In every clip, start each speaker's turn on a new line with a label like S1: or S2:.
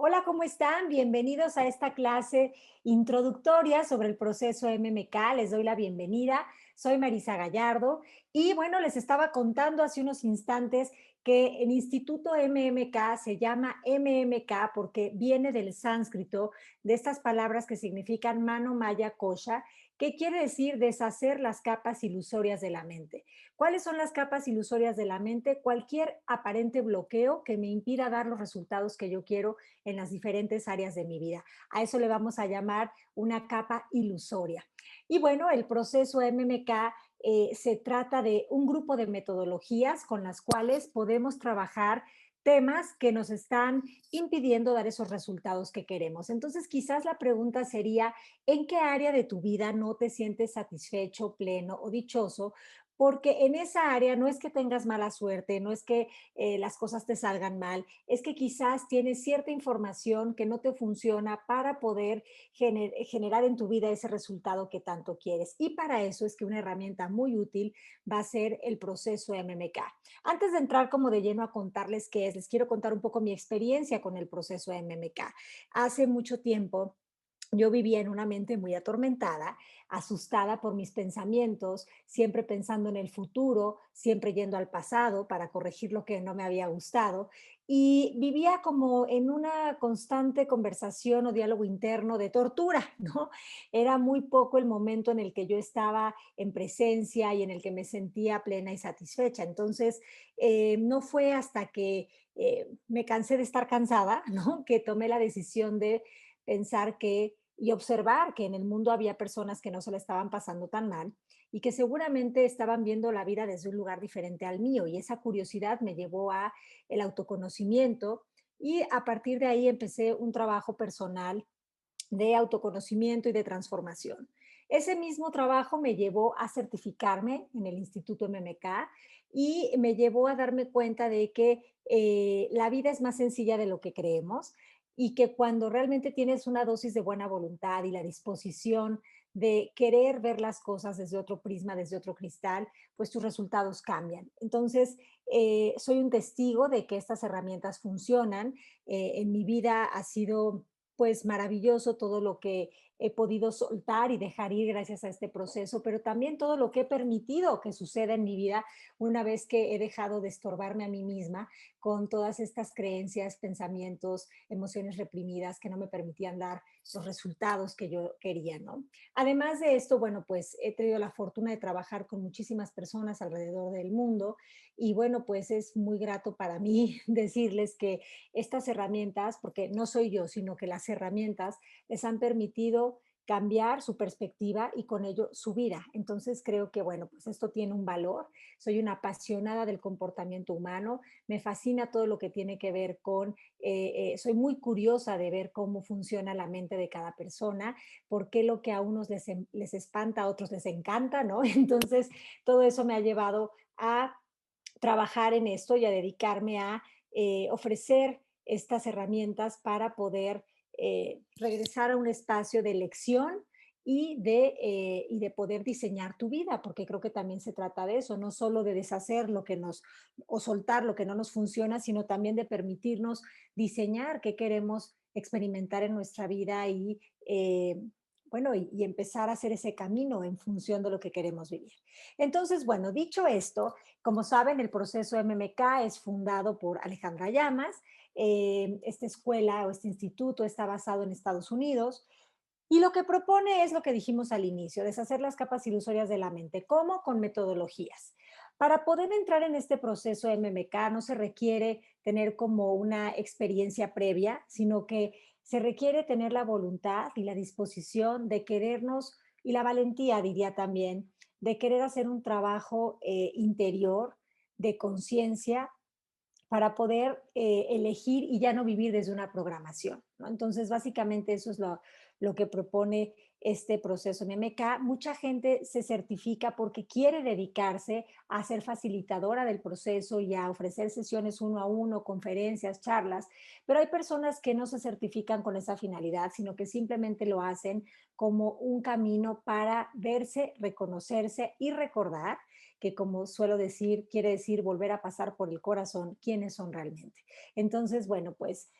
S1: Hola, ¿cómo están? Bienvenidos a esta clase introductoria sobre el proceso MMK. Les doy la bienvenida. Soy Marisa Gallardo y bueno, les estaba contando hace unos instantes que el Instituto MMK se llama MMK porque viene del sánscrito, de estas palabras que significan mano, maya, kosha, que quiere decir deshacer las capas ilusorias de la mente. ¿Cuáles son las capas ilusorias de la mente? Cualquier aparente bloqueo que me impida dar los resultados que yo quiero en las diferentes áreas de mi vida. A eso le vamos a llamar una capa ilusoria. Y bueno, el proceso MMK se trata de un grupo de metodologías con las cuales podemos trabajar temas que nos están impidiendo dar esos resultados que queremos. Entonces, quizás la pregunta sería, ¿en qué área de tu vida no te sientes satisfecho, pleno o dichoso? Porque en esa área no es que tengas mala suerte, no es que las cosas te salgan mal, es que quizás tienes cierta información que no te funciona para poder generar en tu vida ese resultado que tanto quieres. Y para eso es que una herramienta muy útil va a ser el proceso MMK. Antes de entrar como de lleno a contarles qué es, les quiero contar un poco mi experiencia con el proceso MMK. Hace mucho tiempo yo vivía en una mente muy atormentada, asustada por mis pensamientos, siempre pensando en el futuro, siempre yendo al pasado para corregir lo que no me había gustado, y vivía como en una constante conversación o diálogo interno de tortura, ¿no? Era muy poco el momento en el que yo estaba en presencia y en el que me sentía plena y satisfecha. Entonces, no fue hasta que me cansé de estar cansada, ¿no? Que tomé la decisión de pensar que y observar que en el mundo había personas que no se la estaban pasando tan mal y que seguramente estaban viendo la vida desde un lugar diferente al mío. Y esa curiosidad me llevó a el autoconocimiento y a partir de ahí empecé un trabajo personal de autoconocimiento y de transformación. Ese mismo trabajo me llevó a certificarme en el Instituto MMK y me llevó a darme cuenta de que la vida es más sencilla de lo que creemos y que cuando realmente tienes una dosis de buena voluntad y la disposición de querer ver las cosas desde otro prisma, desde otro cristal, pues tus resultados cambian. Entonces, soy un testigo de que estas herramientas funcionan. En mi vida ha sido pues maravilloso todo lo que he podido soltar y dejar ir gracias a este proceso, pero también todo lo que he permitido que suceda en mi vida una vez que he dejado de estorbarme a mí misma con todas estas creencias, pensamientos, emociones reprimidas que no me permitían dar los resultados que yo quería, ¿no? Además de esto, bueno, pues he tenido la fortuna de trabajar con muchísimas personas alrededor del mundo y bueno, pues es muy grato para mí decirles que estas herramientas, porque no soy yo, sino que las herramientas les han permitido cambiar su perspectiva y con ello su vida. Entonces creo que, bueno, pues esto tiene un valor. Soy una apasionada del comportamiento humano, me fascina todo lo que tiene que ver con, soy muy curiosa de ver cómo funciona la mente de cada persona, por qué lo que a unos les espanta, a otros les encanta, ¿no? Entonces, todo eso me ha llevado a trabajar en esto y a dedicarme a ofrecer estas herramientas para poder regresar a un espacio de elección y de poder diseñar tu vida, porque creo que también se trata de eso, no solo de deshacer lo que nos o soltar lo que no nos funciona, sino también de permitirnos diseñar qué queremos experimentar en nuestra vida bueno, y empezar a hacer ese camino en función de lo que queremos vivir. Entonces, bueno, dicho esto, como saben, el proceso MMK es fundado por Alejandra Llamas. Esta escuela o este instituto está basado en Estados Unidos y lo que propone es lo que dijimos al inicio, deshacer las capas ilusorias de la mente. ¿Cómo? Con metodologías. Para poder entrar en este proceso MMK no se requiere tener como una experiencia previa, sino que se requiere tener la voluntad y la disposición de querernos y la valentía, diría también, de querer hacer un trabajo interior de conciencia para poder elegir y ya no vivir desde una programación, ¿no? Entonces, básicamente eso es lo que propone este proceso en MK. Mucha gente se certifica porque quiere dedicarse a ser facilitadora del proceso y a ofrecer sesiones uno a uno, conferencias, charlas, pero hay personas que no se certifican con esa finalidad, sino que simplemente lo hacen como un camino para verse, reconocerse y recordar que como suelo decir, quiere decir volver a pasar por el corazón quiénes son realmente. Entonces, bueno, pues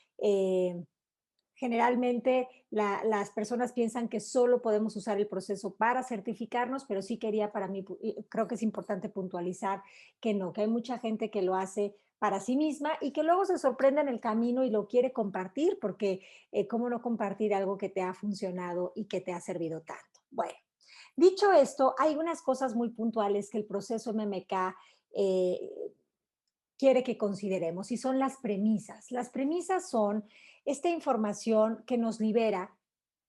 S1: Generalmente las personas piensan que solo podemos usar el proceso para certificarnos, pero sí quería para mí, y creo que es importante puntualizar que no, que hay mucha gente que lo hace para sí misma y que luego se sorprende en el camino y lo quiere compartir, porque cómo no compartir algo que te ha funcionado y que te ha servido tanto. Bueno, dicho esto, hay unas cosas muy puntuales que el proceso MMK eh, quiere que consideremos y son las premisas. Las premisas son esta información que nos libera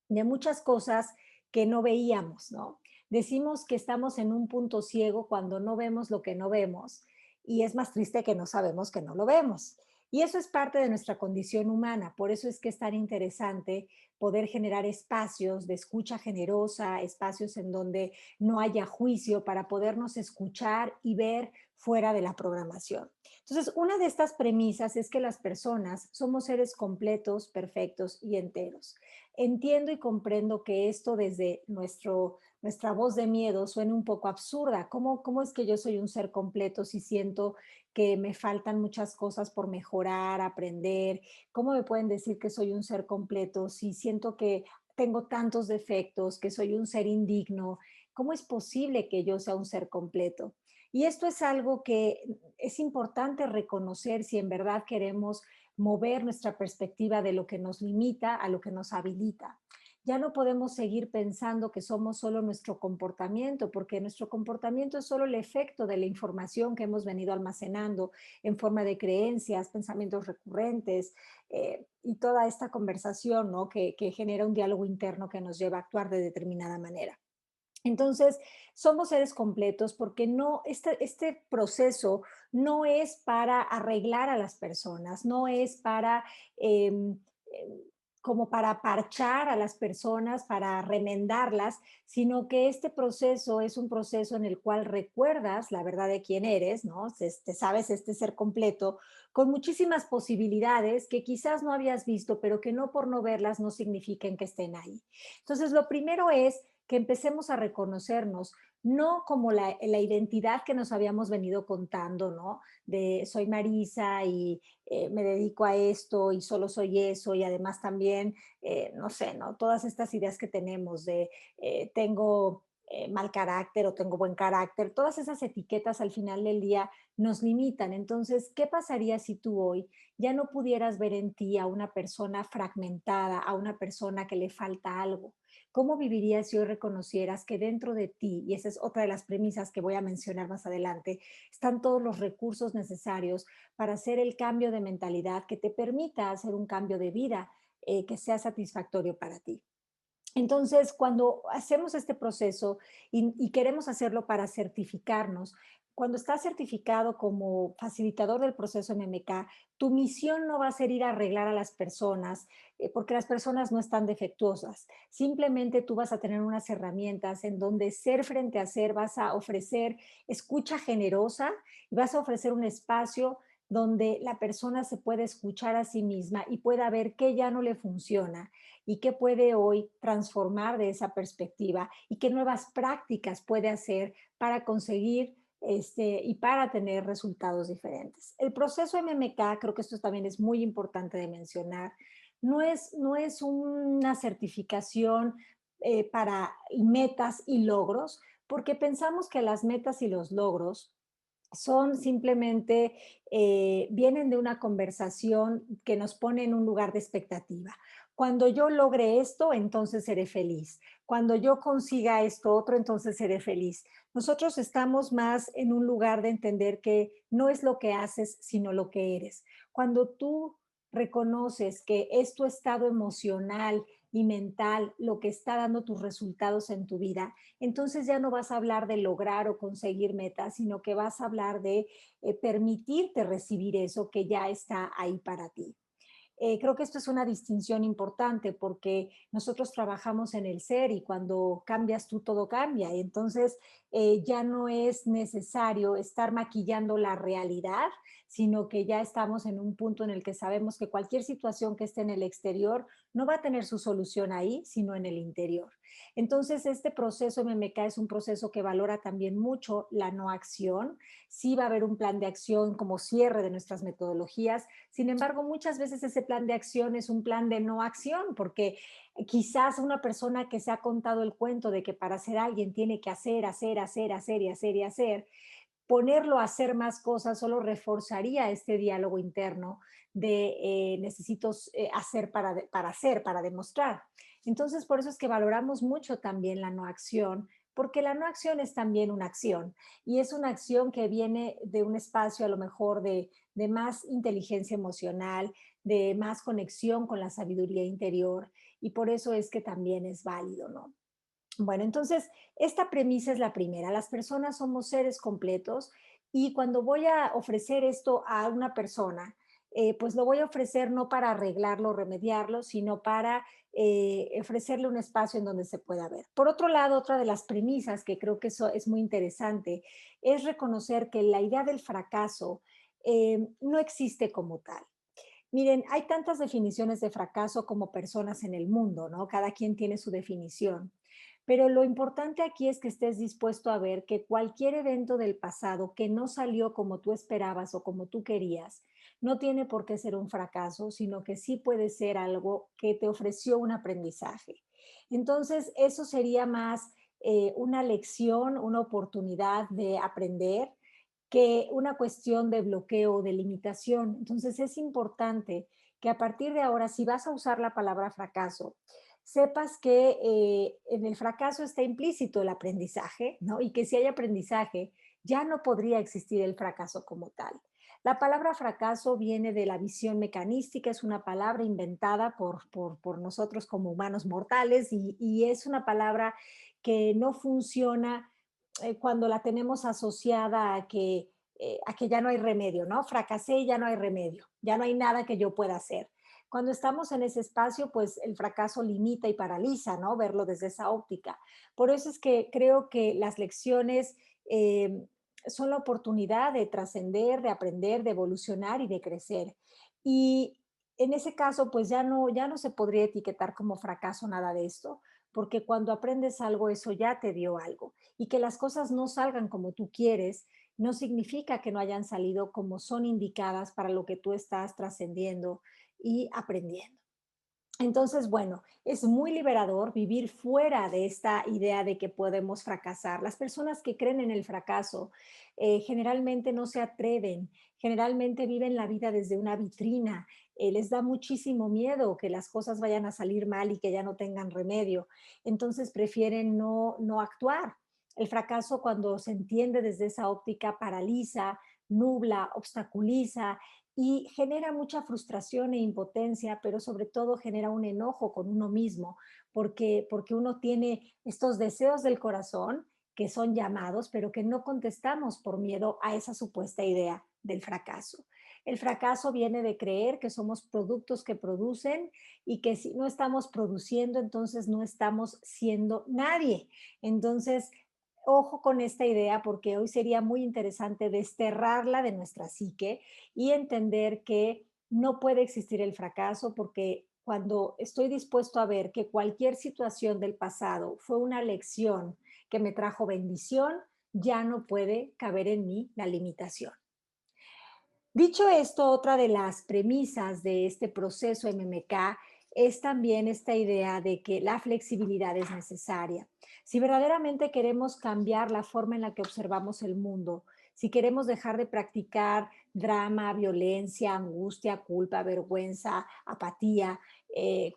S1: de muchas cosas que no veíamos, ¿no? Decimos que estamos en un punto ciego cuando no vemos lo que no vemos y es más triste que no sabemos que no lo vemos. Y eso es parte de nuestra condición humana, por eso es que es tan interesante poder generar espacios de escucha generosa, espacios en donde no haya juicio para podernos escuchar y ver fuera de la programación. Entonces, una de estas premisas es que las personas somos seres completos, perfectos y enteros. Entiendo y comprendo que esto desde nuestra voz de miedo suene un poco absurda. ¿Cómo es que yo soy un ser completo si siento que me faltan muchas cosas por mejorar, aprender? ¿Cómo me pueden decir que soy un ser completo si siento que tengo tantos defectos, que soy un ser indigno? ¿Cómo es posible que yo sea un ser completo? Y esto es algo que es importante reconocer si en verdad queremos mover nuestra perspectiva de lo que nos limita a lo que nos habilita. Ya no podemos seguir pensando que somos solo nuestro comportamiento, porque nuestro comportamiento es solo el efecto de la información que hemos venido almacenando en forma de creencias, pensamientos recurrentes y toda esta conversación, ¿no? Que genera un diálogo interno que nos lleva a actuar de determinada manera. Entonces, somos seres completos porque no, este proceso no es para arreglar a las personas, no es para, em, em, como para parchar a las personas, para remendarlas, sino que este proceso es un proceso en el cual recuerdas la verdad de quién eres, ¿no? Te sabes este ser completo, con muchísimas posibilidades que quizás no habías visto, pero que no por no verlas no significan que estén ahí. Entonces, lo primero es que empecemos a reconocernos, no como la identidad que nos habíamos venido contando, ¿no? De soy Marisa y me dedico a esto y solo soy eso y además también, no sé, ¿no? Todas estas ideas que tenemos de tengo mal carácter o tengo buen carácter, todas esas etiquetas al final del día nos limitan. Entonces, ¿qué pasaría si tú hoy ya no pudieras ver en ti a una persona fragmentada, a una persona que le falta algo? ¿Cómo vivirías si hoy reconocieras que dentro de ti, y esa es otra de las premisas que voy a mencionar más adelante, están todos los recursos necesarios para hacer el cambio de mentalidad que te permita hacer un cambio de vida que sea satisfactorio para ti? Entonces, cuando hacemos este proceso y queremos hacerlo para certificarnos, cuando estás certificado como facilitador del proceso MMK, tu misión no va a ser ir a arreglar a las personas, porque las personas no están defectuosas. Simplemente tú vas a tener unas herramientas en donde ser frente a ser vas a ofrecer escucha generosa y vas a ofrecer un espacio donde la persona se puede escuchar a sí misma y pueda ver qué ya no le funciona y qué puede hoy transformar de esa perspectiva y qué nuevas prácticas puede hacer para conseguir y para tener resultados diferentes. El proceso MMK, creo que esto también es muy importante de mencionar, no es una certificación para metas y logros, porque pensamos que las metas y los logros son simplemente, vienen de una conversación que nos pone en un lugar de expectativa. Cuando yo logre esto, entonces seré feliz. Cuando yo consiga esto otro, entonces seré feliz. Nosotros estamos más en un lugar de entender que no es lo que haces, sino lo que eres. Cuando tú reconoces que es tu estado emocional y mental lo que está dando tus resultados en tu vida, entonces ya no vas a hablar de lograr o conseguir metas, sino que vas a hablar de permitirte recibir eso que ya está ahí para ti. Creo que esto es una distinción importante porque nosotros trabajamos en el ser y cuando cambias tú, todo cambia. Y entonces, ya no es necesario estar maquillando la realidad, sino que ya estamos en un punto en el que sabemos que cualquier situación que esté en el exterior no va a tener su solución ahí, sino en el interior. Entonces, este proceso MMK es un proceso que valora también mucho la no acción. Sí va a haber un plan de acción como cierre de nuestras metodologías. Sin embargo, muchas veces ese plan de acción es un plan de no acción, porque quizás una persona que se ha contado el cuento de que para ser alguien tiene que hacer, hacer, hacer, hacer y hacer y hacer, ponerlo a hacer más cosas solo reforzaría este diálogo interno de necesito hacer para hacer, para demostrar. Entonces, por eso es que valoramos mucho también la no acción, porque la no acción es también una acción y es una acción que viene de un espacio a lo mejor de más inteligencia emocional, de más conexión con la sabiduría interior y por eso es que también es válido, ¿no? Bueno, entonces, esta premisa es la primera. Las personas somos seres completos y cuando voy a ofrecer esto a una persona, pues lo voy a ofrecer no para arreglarlo, remediarlo, sino para ofrecerle un espacio en donde se pueda ver. Por otro lado, otra de las premisas que creo que eso es muy interesante es reconocer que la idea del fracaso no existe como tal. Miren, hay tantas definiciones de fracaso como personas en el mundo, ¿no? Cada quien tiene su definición. Pero lo importante aquí es que estés dispuesto a ver que cualquier evento del pasado que no salió como tú esperabas o como tú querías, no tiene por qué ser un fracaso, sino que sí puede ser algo que te ofreció un aprendizaje. Entonces, eso sería más una lección, una oportunidad de aprender que una cuestión de bloqueo o de limitación. Entonces es importante que a partir de ahora, si vas a usar la palabra fracaso, sepas que en el fracaso está implícito el aprendizaje, ¿no? Y que si hay aprendizaje, ya no podría existir el fracaso como tal. La palabra fracaso viene de la visión mecanística, es una palabra inventada por nosotros como humanos mortales y es una palabra que no funciona cuando la tenemos asociada a que ya no hay remedio, ¿no? Fracasé y ya no hay remedio, ya no hay nada que yo pueda hacer. Cuando estamos en ese espacio, pues el fracaso limita y paraliza, ¿no? Verlo desde esa óptica. Por eso es que creo que las lecciones son la oportunidad de trascender, de aprender, de evolucionar y de crecer. Y en ese caso, pues ya no se podría etiquetar como fracaso nada de esto, porque cuando aprendes algo, eso ya te dio algo. Y que las cosas no salgan como tú quieres, no significa que no hayan salido como son indicadas para lo que tú estás trascendiendo y aprendiendo. Entonces, bueno, es muy liberador vivir fuera de esta idea de que podemos fracasar. Las personas que creen en el fracaso generalmente no se atreven, generalmente viven la vida desde una vitrina, les da muchísimo miedo que las cosas vayan a salir mal y que ya no tengan remedio. Entonces prefieren no actuar. El fracaso cuando se entiende desde esa óptica paraliza, nubla, obstaculiza y genera mucha frustración e impotencia, pero sobre todo genera un enojo con uno mismo, porque uno tiene estos deseos del corazón que son llamados, pero que no contestamos por miedo a esa supuesta idea del fracaso. El fracaso viene de creer que somos productos que producen y que si no estamos produciendo, entonces no estamos siendo nadie. Entonces, ojo con esta idea porque hoy sería muy interesante desterrarla de nuestra psique y entender que no puede existir el fracaso porque cuando estoy dispuesto a ver que cualquier situación del pasado fue una lección que me trajo bendición, ya no puede caber en mí la limitación. Dicho esto, otra de las premisas de este proceso MMK es también esta idea de que la flexibilidad es necesaria. Si verdaderamente queremos cambiar la forma en la que observamos el mundo, si queremos dejar de practicar drama, violencia, angustia, culpa, vergüenza, apatía,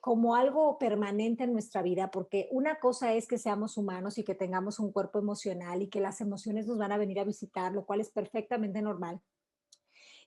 S1: como algo permanente en nuestra vida, porque una cosa es que seamos humanos y que tengamos un cuerpo emocional y que las emociones nos van a venir a visitar, lo cual es perfectamente normal.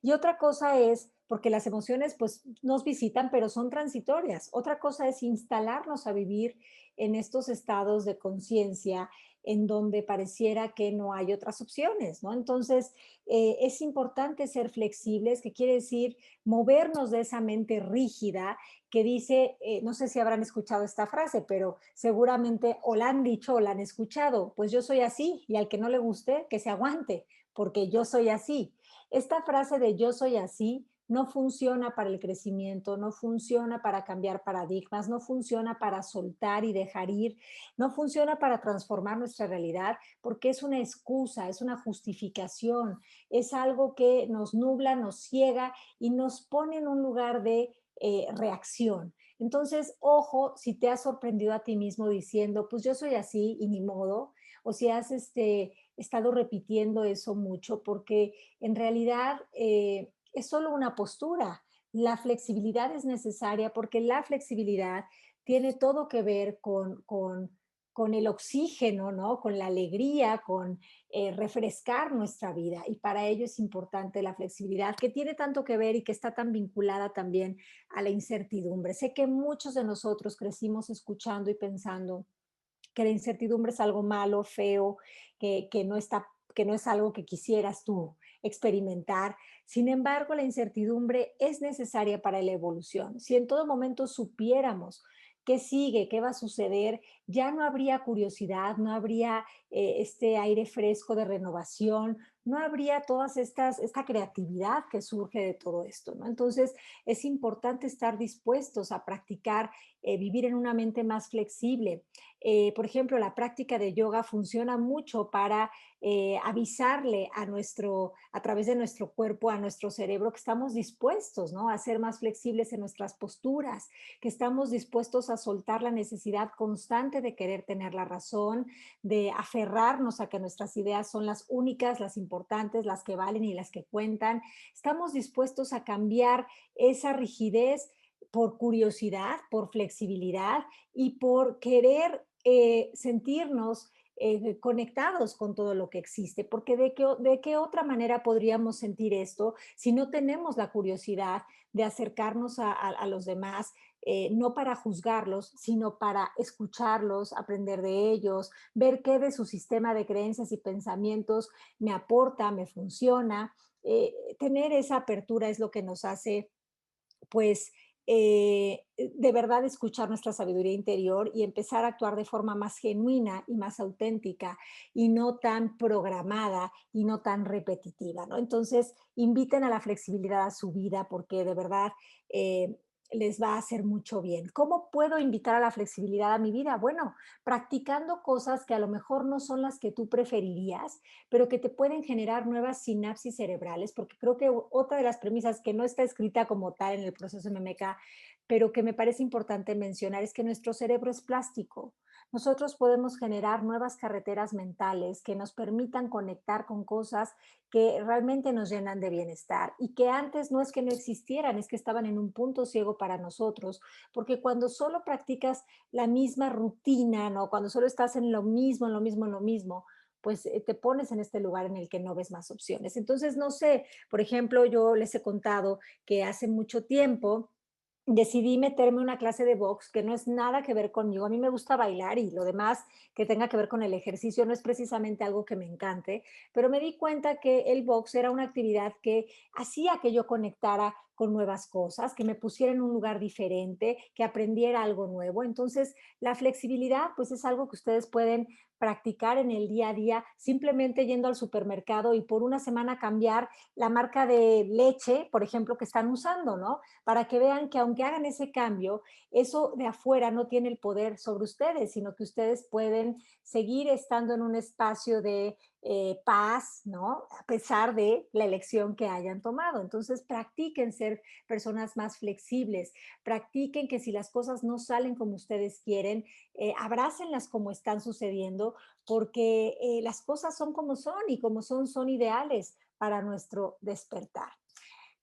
S1: Y otra cosa es, porque las emociones pues nos visitan, pero son transitorias. Otra cosa es instalarnos a vivir en estos estados de conciencia en donde pareciera que no hay otras opciones, ¿no? Entonces, es importante ser flexibles, que quiere decir movernos de esa mente rígida que dice, no sé si habrán escuchado esta frase, pero seguramente o la han dicho o la han escuchado, pues yo soy así y al que no le guste, que se aguante, porque yo soy así. Esta frase de yo soy así no funciona para el crecimiento, no funciona para cambiar paradigmas, no funciona para soltar y dejar ir, no funciona para transformar nuestra realidad, porque es una excusa, es una justificación, es algo que nos nubla, nos ciega y nos pone en un lugar de reacción. Entonces, ojo, si te has sorprendido a ti mismo diciendo, pues yo soy así y ni modo, o si has estado repitiendo eso mucho, porque en realidad es solo una postura. La flexibilidad es necesaria porque la flexibilidad tiene todo que ver con el oxígeno, ¿no? Con la alegría, con refrescar nuestra vida. Y para ello es importante la flexibilidad, que tiene tanto que ver y que está tan vinculada también a la incertidumbre. Sé que muchos de nosotros crecimos escuchando y pensando que la incertidumbre es algo malo, feo, que no está, que no es algo que quisieras tú experimentar. Sin embargo, la incertidumbre es necesaria para la evolución. Si en todo momento supiéramos qué sigue, qué va a suceder, ya no habría curiosidad, no habría este aire fresco de renovación, no habría esta creatividad que surge de todo esto, ¿no? Entonces, es importante estar dispuestos a practicar, vivir en una mente más flexible. Por ejemplo, la práctica de yoga funciona mucho para avisarle a través de nuestro cuerpo, a nuestro cerebro, que estamos dispuestos, ¿no? A ser más flexibles en nuestras posturas, que estamos dispuestos a soltar la necesidad constante de querer tener la razón, de aferrarnos a que nuestras ideas son las únicas, las importantes, las que valen y las que cuentan. Estamos dispuestos a cambiar esa rigidez por curiosidad, por flexibilidad y por querer sentirnos conectados con todo lo que existe, porque de qué otra manera podríamos sentir esto si no tenemos la curiosidad de acercarnos a los demás, no para juzgarlos, sino para escucharlos, aprender de ellos, ver qué de su sistema de creencias y pensamientos me aporta, me funciona. Tener esa apertura es lo que nos hace pues, de verdad escuchar nuestra sabiduría interior y empezar a actuar de forma más genuina y más auténtica y no tan programada y no tan repetitiva, ¿no? Entonces, inviten a la flexibilidad a su vida porque de verdad les va a hacer mucho bien. ¿Cómo puedo invitar a la flexibilidad a mi vida? Bueno, practicando cosas que a lo mejor no son las que tú preferirías, pero que te pueden generar nuevas sinapsis cerebrales, porque creo que otra de las premisas que no está escrita como tal en el proceso MMK, pero que me parece importante mencionar es que nuestro cerebro es plástico. Nosotros podemos generar nuevas carreteras mentales que nos permitan conectar con cosas que realmente nos llenan de bienestar y que antes no es que no existieran, es que estaban en un punto ciego para nosotros, porque cuando solo practicas la misma rutina, ¿no? Cuando solo estás en lo mismo, en lo mismo, en lo mismo, pues te pones en este lugar en el que no ves más opciones. Entonces, no sé, por ejemplo, yo les he contado que hace mucho tiempo decidí meterme a una clase de box que no es nada que ver conmigo. A mí me gusta bailar y lo demás que tenga que ver con el ejercicio no es precisamente algo que me encante, pero me di cuenta que el box era una actividad que hacía que yo conectara con nuevas cosas, que me pusiera en un lugar diferente, que aprendiera algo nuevo. Entonces, la flexibilidad, pues es algo que ustedes pueden practicar en el día a día, simplemente yendo al supermercado y por una semana cambiar la marca de leche, por ejemplo, que están usando, ¿no? Para que vean que aunque hagan ese cambio, eso de afuera no tiene el poder sobre ustedes, sino que ustedes pueden seguir estando en un espacio de paz, ¿no? A pesar de la elección que hayan tomado. Entonces, practiquen ser personas más flexibles, practiquen que si las cosas no salen como ustedes quieren, abrácenlas como están sucediendo, porque las cosas son como son y como son, son ideales para nuestro despertar.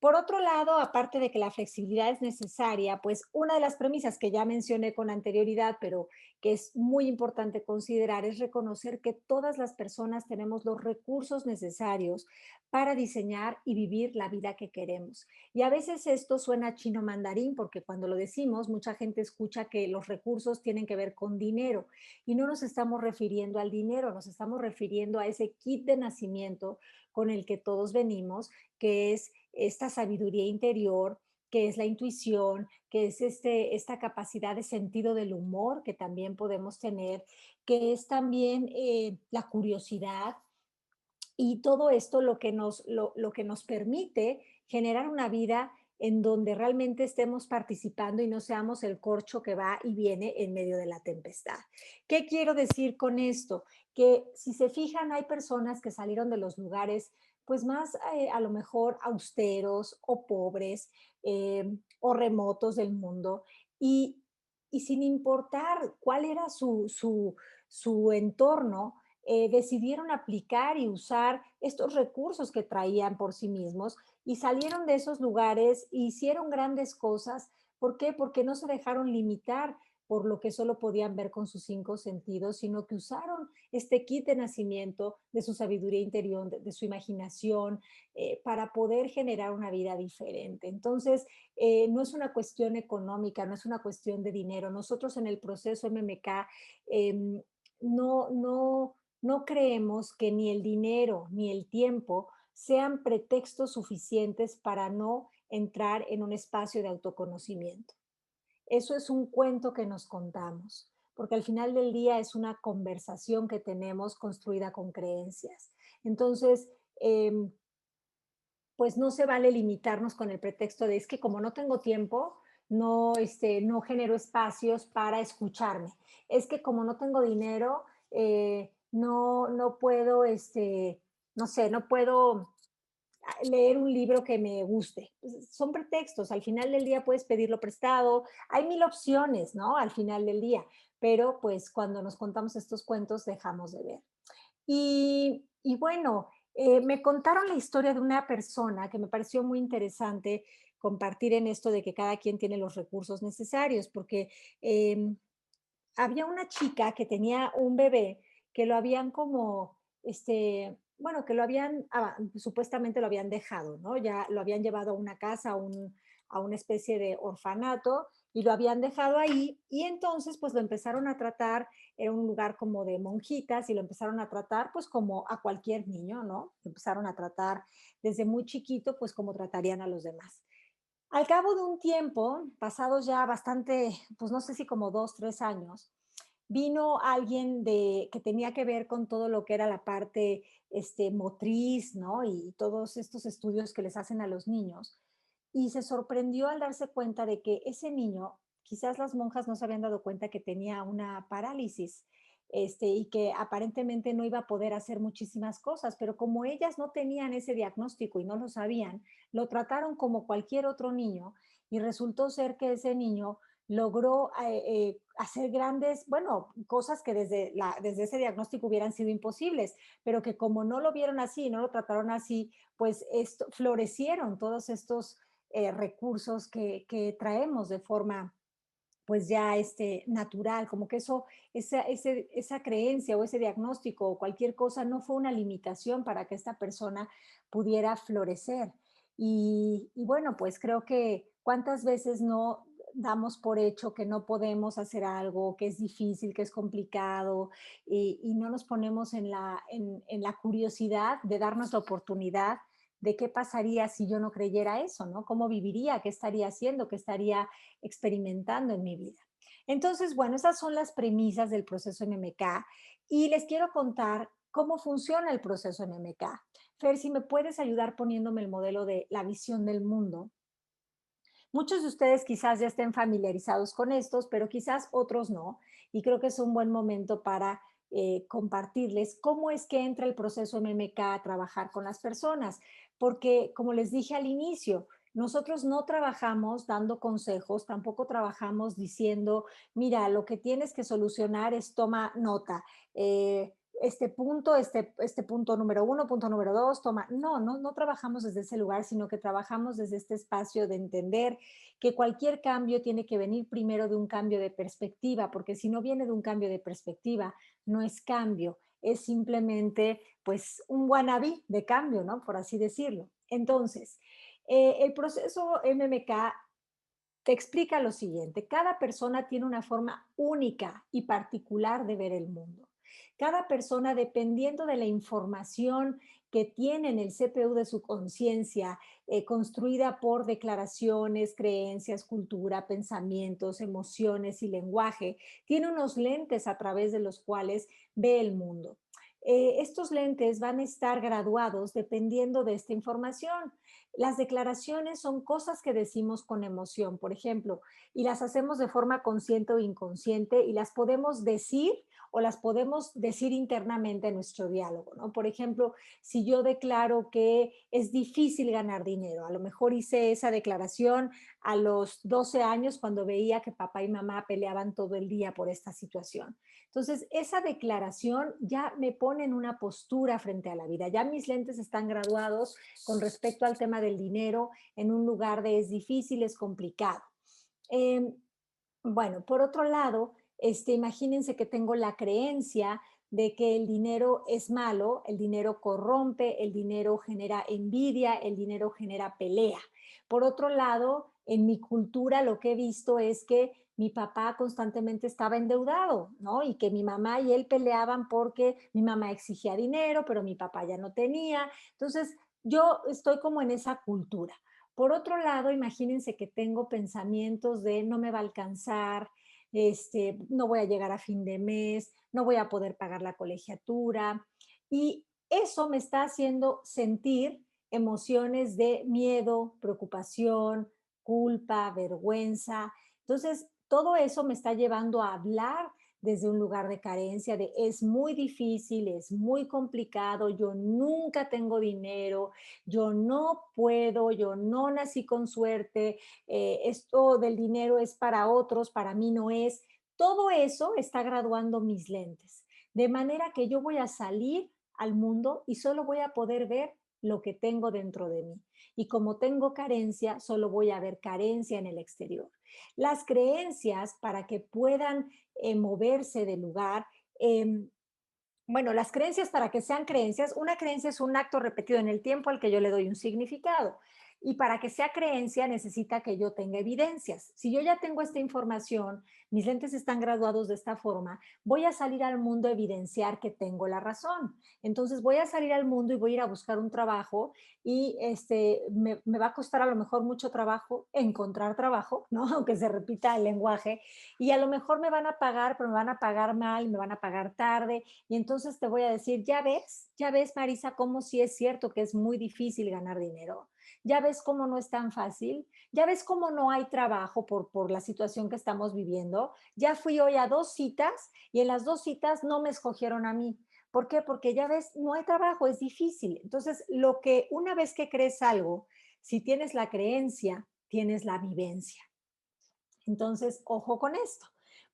S1: Por otro lado, aparte de que la flexibilidad es necesaria, pues una de las premisas que ya mencioné con anterioridad, pero que es muy importante considerar, es reconocer que todas las personas tenemos los recursos necesarios para diseñar y vivir la vida que queremos. Y a veces esto suena chino mandarín porque cuando lo decimos, mucha gente escucha que los recursos tienen que ver con dinero y no nos estamos refiriendo al dinero, nos estamos refiriendo a ese kit de nacimiento con el que todos venimos, que es esta sabiduría interior, que es la intuición, que es esta capacidad de sentido del humor que también podemos tener, que es también la curiosidad, y todo esto lo que nos permite generar una vida en donde realmente estemos participando y no seamos el corcho que va y viene en medio de la tempestad. ¿Qué quiero decir con esto? Que si se fijan, hay personas que salieron de los lugares pues más a lo mejor austeros o pobres o remotos del mundo y, y sin importar cuál era su entorno, decidieron aplicar y usar estos recursos que traían por sí mismos y salieron de esos lugares e hicieron grandes cosas. ¿Por qué? Porque no se dejaron limitar por lo que solo podían ver con sus cinco sentidos, sino que usaron este kit de nacimiento de su sabiduría interior, de su imaginación, para poder generar una vida diferente. Entonces, no es una cuestión económica, no es una cuestión de dinero. Nosotros en el proceso MMK no creemos que ni el dinero ni el tiempo sean pretextos suficientes para no entrar en un espacio de autoconocimiento. Eso es un cuento que nos contamos, porque al final del día es una conversación que tenemos construida con creencias. Entonces, em, pues no se vale limitarnos con el pretexto de es que como no tengo tiempo, no genero espacios para escucharme. Es que como no tengo dinero, no puedo, no sé, no puedo leer un libro que me guste. Pues, son pretextos, al final del día puedes pedirlo prestado, hay mil opciones, ¿no? Al final del día, pero pues cuando nos contamos estos cuentos dejamos de ver. Y bueno, me contaron la historia de una persona que me pareció muy interesante compartir en esto de que cada quien tiene los recursos necesarios, porque em, había una chica que tenía un bebé que lo habían como, bueno, que lo habían, supuestamente lo habían dejado, ¿no? Ya lo habían llevado a una casa, a una especie de orfanato y lo habían dejado ahí y entonces pues lo empezaron a tratar, era un lugar como de monjitas y lo empezaron a tratar pues como a cualquier niño, ¿no? Lo empezaron a tratar desde muy chiquito pues como tratarían a los demás. Al cabo de un tiempo, pasados ya bastante, pues no sé si como 2, 3 años, vino alguien que tenía que ver con todo lo que era la parte motriz, ¿no? Y todos estos estudios que les hacen a los niños. Y se sorprendió al darse cuenta de que ese niño, quizás las monjas no se habían dado cuenta que tenía una parálisis, y que aparentemente no iba a poder hacer muchísimas cosas, pero como ellas no tenían ese diagnóstico y no lo sabían, lo trataron como cualquier otro niño y resultó ser que ese niño logró hacer grandes, bueno, cosas que desde ese diagnóstico hubieran sido imposibles, pero que como no lo vieron así, no lo trataron así, pues florecieron todos estos recursos que traemos de forma pues ya natural, como que esa creencia o ese diagnóstico o cualquier cosa no fue una limitación para que esta persona pudiera florecer. Y bueno, pues creo que cuántas veces no damos por hecho que no podemos hacer algo, que es difícil, que es complicado, y no nos ponemos en la curiosidad de darnos la oportunidad de qué pasaría si yo no creyera eso, ¿no? ¿Cómo viviría? ¿Qué estaría haciendo? ¿Qué estaría experimentando en mi vida? Entonces, bueno, esas son las premisas del proceso MMK y les quiero contar cómo funciona el proceso MMK. Fer, si me puedes ayudar poniéndome el modelo de la visión del mundo. Muchos de ustedes quizás ya estén familiarizados con estos, pero quizás otros no. Y creo que es un buen momento para compartirles cómo es que entra el proceso MMK a trabajar con las personas. Porque, como les dije al inicio, nosotros no trabajamos dando consejos, tampoco trabajamos diciendo, mira, lo que tienes que solucionar es toma nota. este punto número uno, punto número dos, toma. No, no trabajamos desde ese lugar, sino que trabajamos desde este espacio de entender que cualquier cambio tiene que venir primero de un cambio de perspectiva, porque si no viene de un cambio de perspectiva, no es cambio, es simplemente pues un wannabe de cambio, ¿no? Por así decirlo. Entonces, el proceso MMK te explica lo siguiente: cada persona tiene una forma única y particular de ver el mundo. Cada persona, dependiendo de la información que tiene en el CPU de su conciencia, construida por declaraciones, creencias, cultura, pensamientos, emociones y lenguaje, tiene unos lentes a través de los cuales ve el mundo. Estos lentes van a estar graduados dependiendo de esta información. Las declaraciones son cosas que decimos con emoción, por ejemplo, y las hacemos de forma consciente o inconsciente y las podemos decir o las podemos decir internamente en nuestro diálogo, ¿no? Por ejemplo, si yo declaro que es difícil ganar dinero, a lo mejor hice esa declaración a los 12 años cuando veía que papá y mamá peleaban todo el día por esta situación. Entonces, esa declaración ya me pone en una postura frente a la vida, ya mis lentes están graduados con respecto al tema del dinero en un lugar de es difícil, es complicado. Eh, bueno, por otro lado, imagínense que tengo la creencia de que el dinero es malo, el dinero corrompe, el dinero genera envidia, el dinero genera pelea. Por otro lado, en mi cultura lo que he visto es que mi papá constantemente estaba endeudado, ¿no? Y que mi mamá y él peleaban porque mi mamá exigía dinero, pero mi papá ya no tenía. Entonces, yo estoy como en esa cultura. Por otro lado, imagínense que tengo pensamientos de no me va a alcanzar, no voy a llegar a fin de mes, no voy a poder pagar la colegiatura. Y eso me está haciendo sentir emociones de miedo, preocupación, culpa, vergüenza. Entonces, todo eso me está llevando a hablar desde un lugar de carencia, de es muy difícil, es muy complicado, yo nunca tengo dinero, yo no puedo, yo no nací con suerte, esto del dinero es para otros, para mí no es. Todo eso está graduando mis lentes, de manera que yo voy a salir al mundo y solo voy a poder ver lo que tengo dentro de mí. Y como tengo carencia, solo voy a ver carencia en el exterior. Las creencias, para que puedan moverse de lugar, eh, bueno, las creencias, para que sean creencias, una creencia es un acto repetido en el tiempo al que yo le doy un significado. Y para que sea creencia necesita que yo tenga evidencias. Si yo ya tengo esta información, mis lentes están graduados de esta forma, voy a salir al mundo a evidenciar que tengo la razón. Entonces voy a salir al mundo y voy a ir a buscar un trabajo y me va a costar a lo mejor mucho trabajo encontrar trabajo, ¿no? Aunque se repita el lenguaje. Y a lo mejor me van a pagar, pero me van a pagar mal, me van a pagar tarde y entonces te voy a decir, ya ves, Marisa, cómo sí es cierto que es muy difícil ganar dinero. Ya ves cómo no es tan fácil. Ya ves cómo no hay trabajo por la situación que estamos viviendo. Ya fui hoy a 2 citas y en las 2 citas no me escogieron a mí. ¿Por qué? Porque ya ves, no hay trabajo, es difícil. Entonces, lo que una vez que crees algo, si tienes la creencia, tienes la vivencia. Entonces, ojo con esto,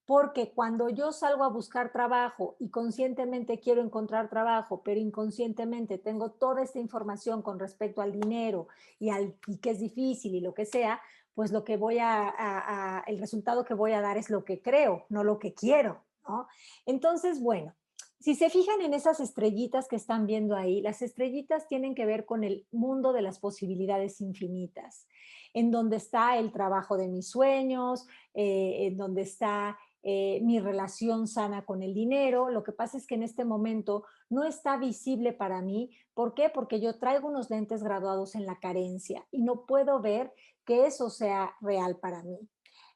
S1: porque cuando yo salgo a buscar trabajo y conscientemente quiero encontrar trabajo, pero inconscientemente tengo toda esta información con respecto al dinero y que es difícil y lo que sea, pues lo que el resultado que voy a dar es lo que creo, no lo que quiero, ¿no? Entonces, bueno, si se fijan en esas estrellitas que están viendo ahí, las estrellitas tienen que ver con el mundo de las posibilidades infinitas, en donde está el trabajo de mis sueños, en donde está mi relación sana con el dinero. Lo que pasa es que en este momento no está visible para mí. ¿Por qué? Porque yo traigo unos lentes graduados en la carencia y no puedo ver que eso sea real para mí.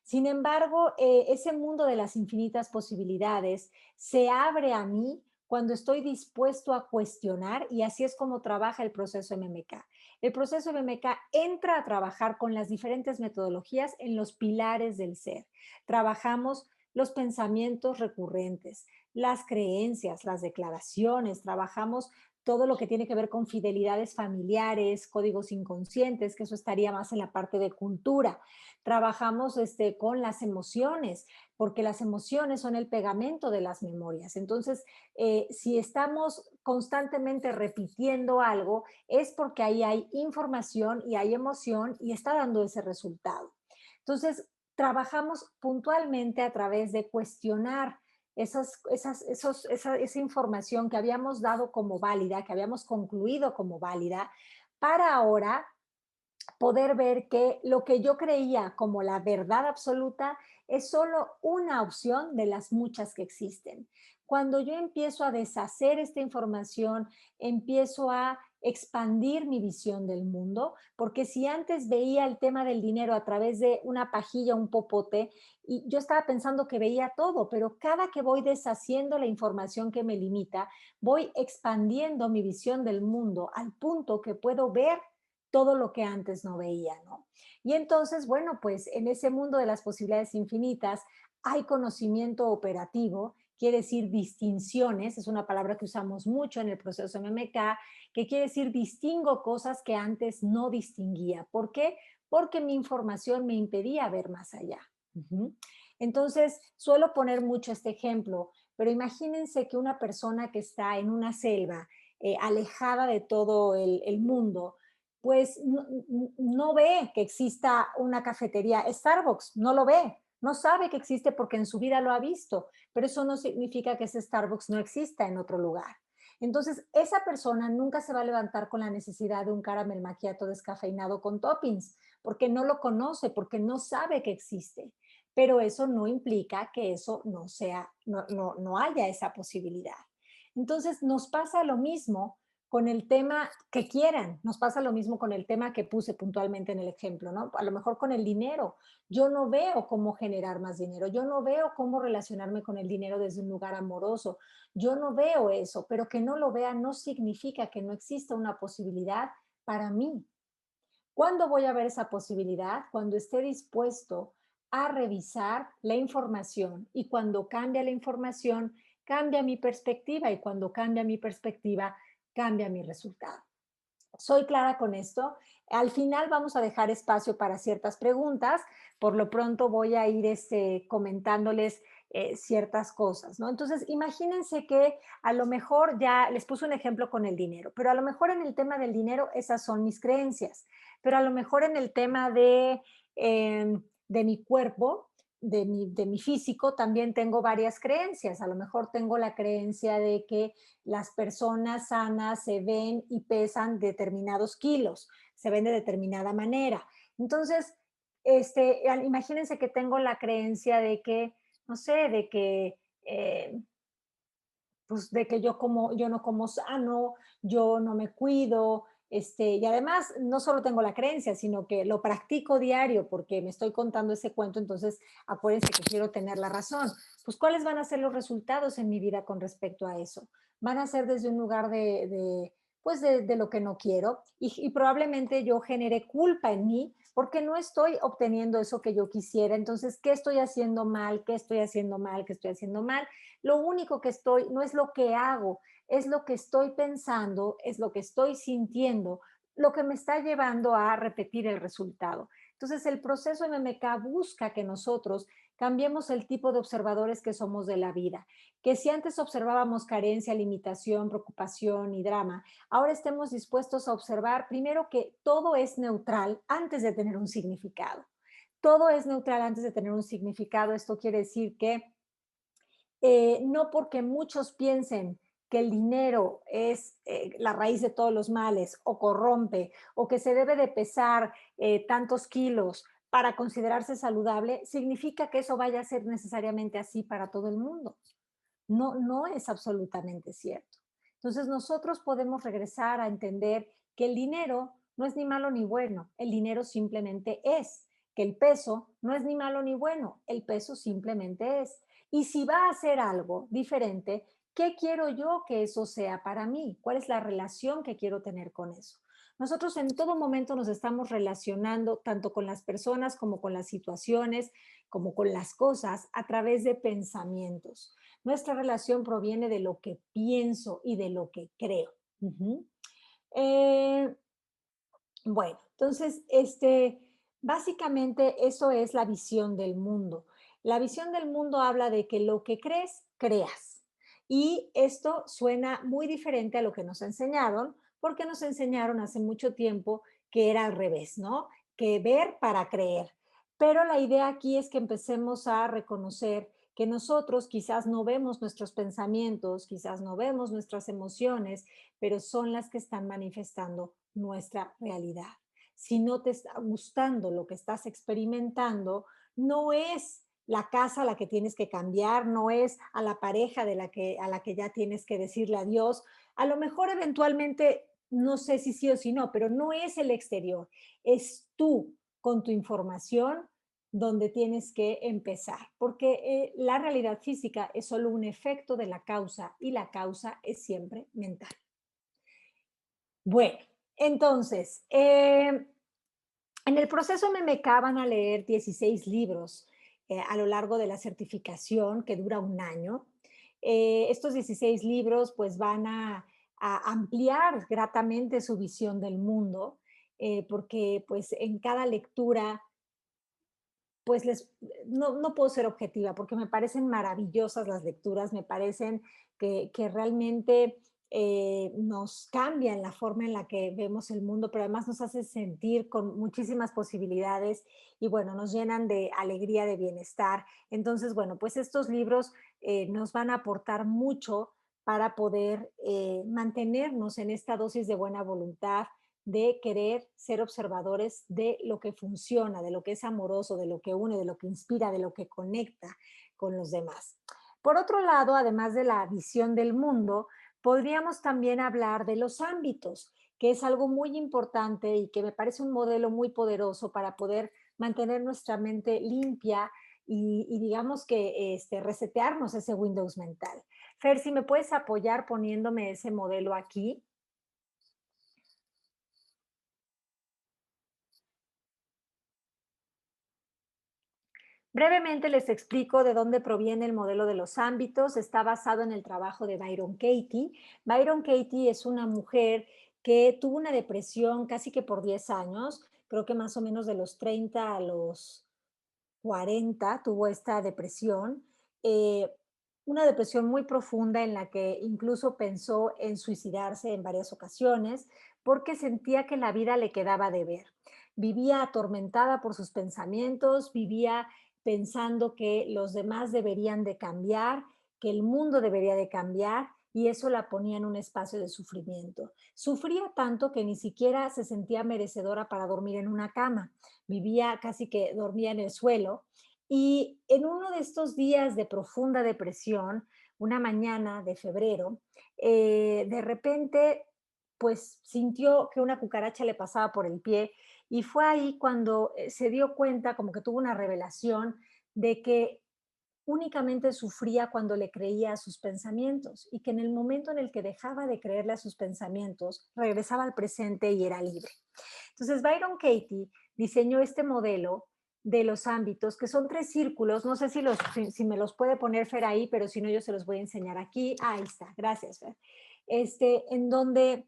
S1: Sin embargo, ese mundo de las infinitas posibilidades se abre a mí cuando estoy dispuesto a cuestionar, y así es como trabaja el proceso MMK. El proceso MMK entra a trabajar con las diferentes metodologías en los pilares del ser. Trabajamos los pensamientos recurrentes, las creencias, las declaraciones, trabajamos todo lo que tiene que ver con fidelidades familiares, códigos inconscientes, que eso estaría más en la parte de cultura. Trabajamos con las emociones, porque las emociones son el pegamento de las memorias. Entonces, si estamos constantemente repitiendo algo, es porque ahí hay información y hay emoción y está dando ese resultado. Entonces, trabajamos puntualmente a través de cuestionar esa información que habíamos dado como válida, que habíamos concluido como válida, para ahora poder ver que lo que yo creía como la verdad absoluta es solo una opción de las muchas que existen. Cuando yo empiezo a deshacer esta información, empiezo a expandir mi visión del mundo, porque si antes veía el tema del dinero a través de una pajilla, un popote, y yo estaba pensando que veía todo, pero cada que voy deshaciendo la información que me limita, voy expandiendo mi visión del mundo al punto que puedo ver todo lo que antes no veía, ¿no? Y entonces, bueno, pues en ese mundo de las posibilidades infinitas hay conocimiento operativo, quiere decir distinciones, es una palabra que usamos mucho en el proceso MMK, que quiere decir distingo cosas que antes no distinguía. ¿Por qué? Porque mi información me impedía ver más allá. Ujú. Entonces, suelo poner mucho este ejemplo, pero imagínense que una persona que está en una selva, alejada de todo el mundo, pues no ve que exista una cafetería Starbucks, no lo ve, no sabe que existe porque en su vida lo ha visto, pero eso no significa que ese Starbucks no exista en otro lugar. Entonces, esa persona nunca se va a levantar con la necesidad de un caramel macchiato descafeinado con toppings, porque no lo conoce, porque no sabe que existe. Pero eso no implica que eso no sea, no haya esa posibilidad. Entonces, nos pasa lo mismo con el tema que quieran. Nos pasa lo mismo con el tema que puse puntualmente en el ejemplo, ¿no? A lo mejor con el dinero. Yo no veo cómo generar más dinero, yo no veo cómo relacionarme con el dinero desde un lugar amoroso, yo no veo eso, pero que no lo vea no significa que no exista una posibilidad para mí. ¿Cuándo voy a ver esa posibilidad? Cuando esté dispuesto a revisar la información y cuando cambia la información, cambia mi perspectiva y cuando cambia mi perspectiva, cambia mi resultado. ¿Soy clara con esto? Al final vamos a dejar espacio para ciertas preguntas. Por lo pronto voy a ir comentándoles ciertas cosas, ¿no? Entonces, imagínense que a lo mejor ya les puse un ejemplo con el dinero, pero a lo mejor en el tema del dinero esas son mis creencias, pero a lo mejor en el tema de mi cuerpo, de mi físico, también tengo varias creencias. A lo mejor tengo la creencia de que las personas sanas se ven y pesan determinados kilos, se ven de determinada manera. Entonces, imagínense que tengo la creencia de que, no sé, de que, pues, de que yo no como sano, yo no me cuido, y además no solo tengo la creencia, sino que lo practico diario porque me estoy contando ese cuento, entonces acuérdense que quiero tener la razón. Pues, ¿cuáles van a ser los resultados en mi vida con respecto a eso? Van a ser desde un lugar pues, de lo que no quiero y probablemente yo genere culpa en mí porque no estoy obteniendo eso que yo quisiera. Entonces, ¿qué estoy haciendo mal? ¿Qué estoy haciendo mal? ¿Qué estoy haciendo mal? Lo único que estoy, no es lo que hago, es lo que estoy pensando, es lo que estoy sintiendo, lo que me está llevando a repetir el resultado. Entonces, el proceso MMK busca que nosotros cambiemos el tipo de observadores que somos de la vida, que si antes observábamos carencia, limitación, preocupación y drama, ahora estemos dispuestos a observar primero que todo es neutral antes de tener un significado. Todo es neutral antes de tener un significado. Esto quiere decir que no porque muchos piensen que el dinero es la raíz de todos los males o corrompe o que se debe de pesar tantos kilos para considerarse saludable, significa que eso vaya a ser necesariamente así para todo el mundo. No, no es absolutamente cierto. Entonces nosotros podemos regresar a entender que el dinero no es ni malo ni bueno, el dinero simplemente es, que el peso no es ni malo ni bueno, el peso simplemente es. Y si va a hacer algo diferente, ¿qué quiero yo que eso sea para mí? ¿Cuál es la relación que quiero tener con eso? Nosotros en todo momento nos estamos relacionando tanto con las personas como con las situaciones, como con las cosas a través de pensamientos. Nuestra relación proviene de lo que pienso y de lo que creo. Ujú. Eh, bueno, entonces, básicamente eso es la visión del mundo. La visión del mundo habla de que lo que crees, creas. Y esto suena muy diferente a lo que nos enseñaron, porque nos enseñaron hace mucho tiempo que era al revés, ¿no? Que ver para creer. Pero la idea aquí es que empecemos a reconocer que nosotros quizás no vemos nuestros pensamientos, quizás no vemos nuestras emociones, pero son las que están manifestando nuestra realidad. Si no te está gustando lo que estás experimentando, no es la casa a la que tienes que cambiar, no es a la pareja a la que ya tienes que decirle adiós. A lo mejor eventualmente, no sé si sí o si no, pero no es el exterior, es tú con tu información donde tienes que empezar, porque la realidad física es solo un efecto de la causa y la causa es siempre mental. Bueno, entonces, en el proceso MMK van a leer 16 libros a lo largo de la certificación que dura un año. Estos 16 libros pues van a ampliar gratamente su visión del mundo, porque pues en cada lectura pues no puedo ser objetiva porque me parecen maravillosas las lecturas, me parecen que realmente nos cambian la forma en la que vemos el mundo, pero además nos hace sentir con muchísimas posibilidades y bueno, nos llenan de alegría, de bienestar. Entonces, bueno, pues estos libros nos van a aportar mucho para poder mantenernos en esta dosis de buena voluntad, de querer ser observadores de lo que funciona, de lo que es amoroso, de lo que une, de lo que inspira, de lo que conecta con los demás. Por otro lado, además de la visión del mundo, podríamos también hablar de los ámbitos, que es algo muy importante y que me parece un modelo muy poderoso para poder mantener nuestra mente limpia y digamos que resetearnos ese Windows mental. Fer, si me puedes apoyar poniéndome ese modelo aquí. Brevemente les explico de dónde proviene el modelo de los ámbitos. Está basado en el trabajo de Byron Katie. Byron Katie es una mujer que tuvo una depresión casi que por 10 años, creo que más o menos de los 30 a los 40 tuvo esta depresión, eh, una depresión muy profunda en la que incluso pensó en suicidarse en varias ocasiones porque sentía que la vida le quedaba de ver. Vivía atormentada por sus pensamientos, vivía pensando que los demás deberían de cambiar, que el mundo debería de cambiar y eso la ponía en un espacio de sufrimiento. Sufría tanto que ni siquiera se sentía merecedora para dormir en una cama, vivía casi que dormía en el suelo y en uno de estos días de profunda depresión, una mañana de febrero, de repente pues sintió que una cucaracha le pasaba por el pie y fue ahí cuando se dio cuenta, como que tuvo una revelación de que únicamente sufría cuando le creía a sus pensamientos y que en el momento en el que dejaba de creerle a sus pensamientos, regresaba al presente y era libre. Entonces, Byron Katie diseñó este modelo de los ámbitos, que son tres círculos. No sé si me los puede poner Fer ahí, pero si no, yo se los voy a enseñar aquí. Ahí está, gracias, Fer. En donde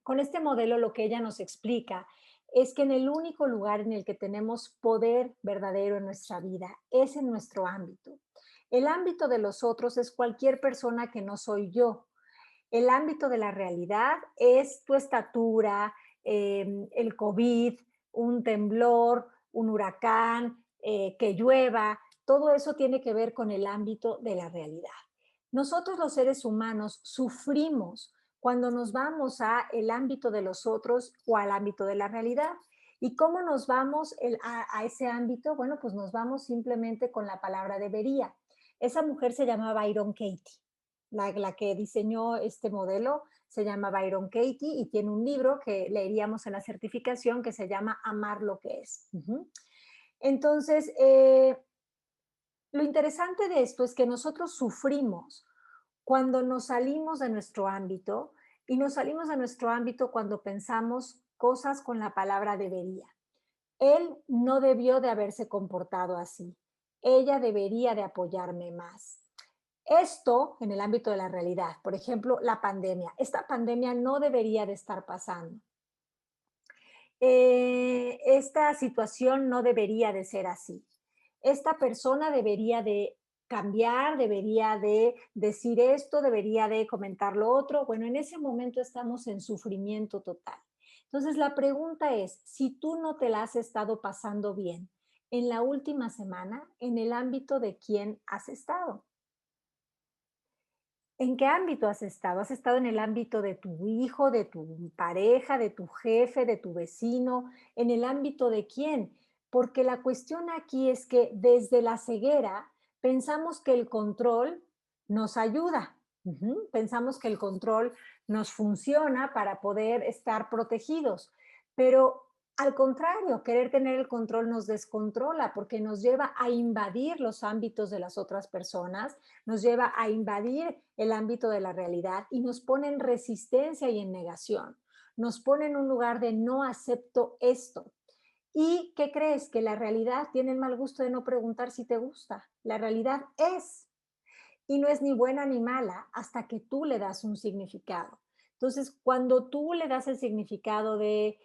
S1: con este modelo lo que ella nos explica es que en el único lugar en el que tenemos poder verdadero en nuestra vida es en nuestro ámbito. El ámbito de los otros es cualquier persona que no soy yo. El ámbito de la realidad es tu estatura, el COVID, un temblor, un huracán, que llueva, todo eso tiene que ver con el ámbito de la realidad. Nosotros los seres humanos sufrimos cuando nos vamos a el ámbito de los otros o al ámbito de la realidad. ¿Y cómo nos vamos a ese ámbito? Bueno, pues nos vamos simplemente con la palabra debería. Esa mujer se llama Byron Katie. La que diseñó este modelo se llama Byron Katie y tiene un libro que leeríamos en la certificación que se llama Amar lo que es. Entonces, lo interesante de esto es que nosotros sufrimos cuando nos salimos de nuestro ámbito y nos salimos de nuestro ámbito cuando pensamos cosas con la palabra debería. Él no debió de haberse comportado así. Ella debería de apoyarme más. Esto en el ámbito de la realidad, por ejemplo, la pandemia. Esta pandemia no debería de estar pasando. Esta situación no debería de ser así. Esta persona debería de cambiar, debería de decir esto, debería de comentar lo otro. Bueno, en ese momento estamos en sufrimiento total. Entonces, la pregunta es, si tú no te la has estado pasando bien en la última semana, ¿en el ámbito de quién has estado? ¿En qué ámbito has estado? ¿Has estado en el ámbito de tu hijo, de tu pareja, de tu jefe, de tu vecino? ¿En el ámbito de quién? Porque la cuestión aquí es que desde la ceguera pensamos que el control nos ayuda. Ujú. Pensamos que el control nos funciona para poder estar protegidos, pero al contrario, querer tener el control nos descontrola porque nos lleva a invadir los ámbitos de las otras personas, nos lleva a invadir el ámbito de la realidad y nos pone en resistencia y en negación. Nos pone en un lugar de no acepto esto. ¿Y qué crees? Que la realidad tiene el mal gusto de no preguntar si te gusta. La realidad es, y no es ni buena ni mala hasta que tú le das un significado. Entonces, cuando tú le das el significado de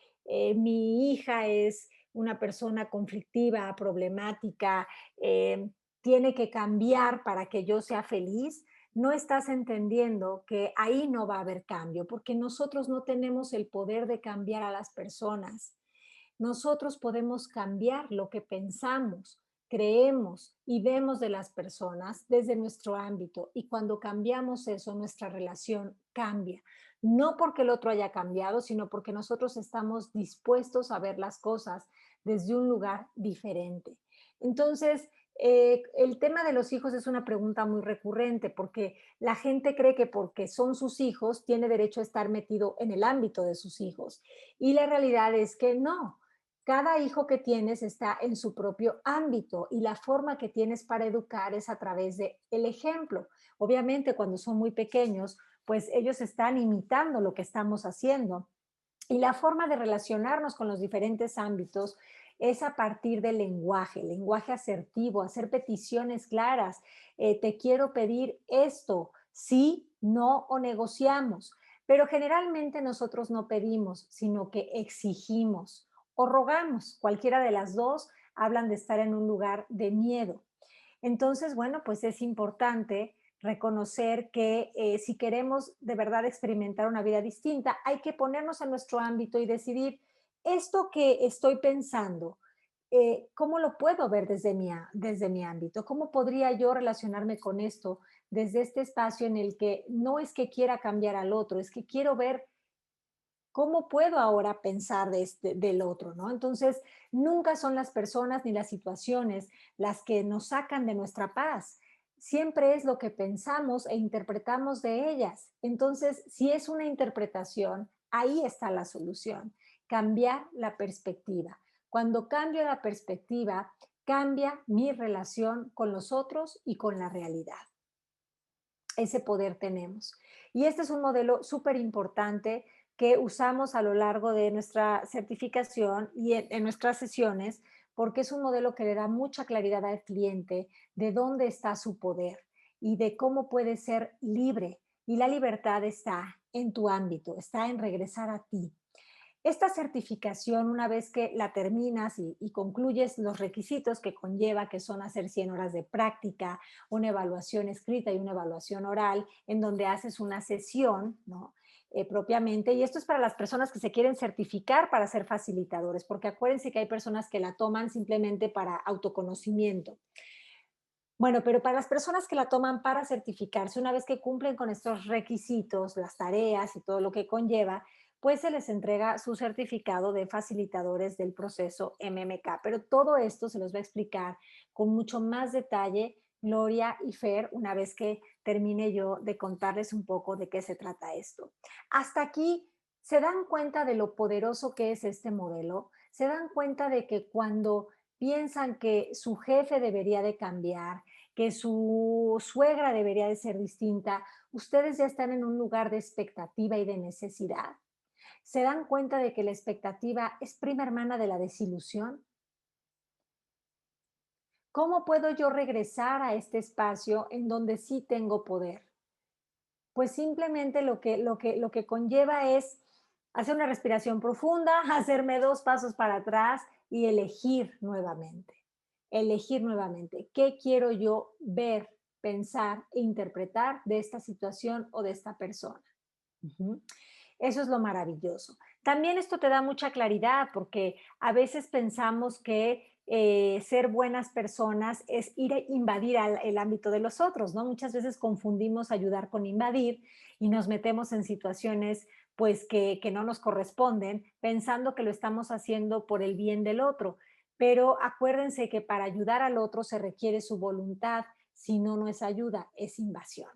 S1: mi hija es una persona conflictiva, problemática, tiene que cambiar para que yo sea feliz, no estás entendiendo que ahí no va a haber cambio, porque nosotros no tenemos el poder de cambiar a las personas. Nosotros podemos cambiar lo que pensamos, creemos y vemos de las personas desde nuestro ámbito. Y cuando cambiamos eso, nuestra relación cambia. No porque el otro haya cambiado, sino porque nosotros estamos dispuestos a ver las cosas desde un lugar diferente. Entonces, el tema de los hijos es una pregunta muy recurrente porque la gente cree que porque son sus hijos tiene derecho a estar metido en el ámbito de sus hijos. Y la realidad es que no. Cada hijo que tienes está en su propio ámbito y la forma que tienes para educar es a través de el ejemplo. Obviamente, cuando son muy pequeños, pues ellos están imitando lo que estamos haciendo. Y la forma de relacionarnos con los diferentes ámbitos es a partir del lenguaje asertivo, hacer peticiones claras. Te quiero pedir esto, sí, no o negociamos. Pero generalmente nosotros no pedimos, sino que exigimos o rogamos. Cualquiera de las dos hablan de estar en un lugar de miedo. Entonces, bueno, pues es importante reconocer que si queremos de verdad experimentar una vida distinta, hay que ponernos en nuestro ámbito y decidir esto que estoy pensando, ¿cómo lo puedo ver desde mi ámbito? ¿Cómo podría yo relacionarme con esto desde este espacio en el que no es que quiera cambiar al otro, es que quiero ver ¿cómo puedo ahora pensar del otro, no? Entonces, nunca son las personas ni las situaciones las que nos sacan de nuestra paz. Siempre es lo que pensamos e interpretamos de ellas. Entonces, si es una interpretación, ahí está la solución. Cambiar la perspectiva. Cuando cambio la perspectiva, cambia mi relación con los otros y con la realidad. Ese poder tenemos. Y este es un modelo súper importante que usamos a lo largo de nuestra certificación y en nuestras sesiones, porque es un modelo que le da mucha claridad al cliente de dónde está su poder y de cómo puede ser libre. Y la libertad está en tu ámbito, está en regresar a ti. Esta certificación, una vez que la terminas y concluyes los requisitos que conlleva, que son hacer 100 horas de práctica, una evaluación escrita y una evaluación oral, en donde haces una sesión, ¿no? Propiamente, y esto es para las personas que se quieren certificar para ser facilitadores, porque acuérdense que hay personas que la toman simplemente para autoconocimiento. Bueno, pero para las personas que la toman para certificarse, una vez que cumplen con estos requisitos, las tareas y todo lo que conlleva, pues se les entrega su certificado de facilitadores del proceso MMK. Pero todo esto se los va a explicar con mucho más detalle Gloria y Fer una vez que termine yo de contarles un poco de qué se trata esto. Hasta aquí, ¿se dan cuenta de lo poderoso que es este modelo? ¿Se dan cuenta de que cuando piensan que su jefe debería de cambiar, que su suegra debería de ser distinta, ustedes ya están en un lugar de expectativa y de necesidad? ¿Se dan cuenta de que la expectativa es prima hermana de la desilusión? ¿Cómo puedo yo regresar a este espacio en donde sí tengo poder? Pues simplemente lo que conlleva es hacer una respiración profunda, hacerme 2 pasos para atrás y elegir nuevamente. Elegir nuevamente, ¿qué quiero yo ver, pensar e interpretar de esta situación o de esta persona? Ujú. Eso es lo maravilloso. También esto te da mucha claridad porque a veces pensamos que ser buenas personas es ir a invadir el ámbito de los otros, ¿no? Muchas veces confundimos ayudar con invadir y nos metemos en situaciones pues que no nos corresponden pensando que lo estamos haciendo por el bien del otro. Pero acuérdense que para ayudar al otro se requiere su voluntad, si no, no es ayuda, es invasión.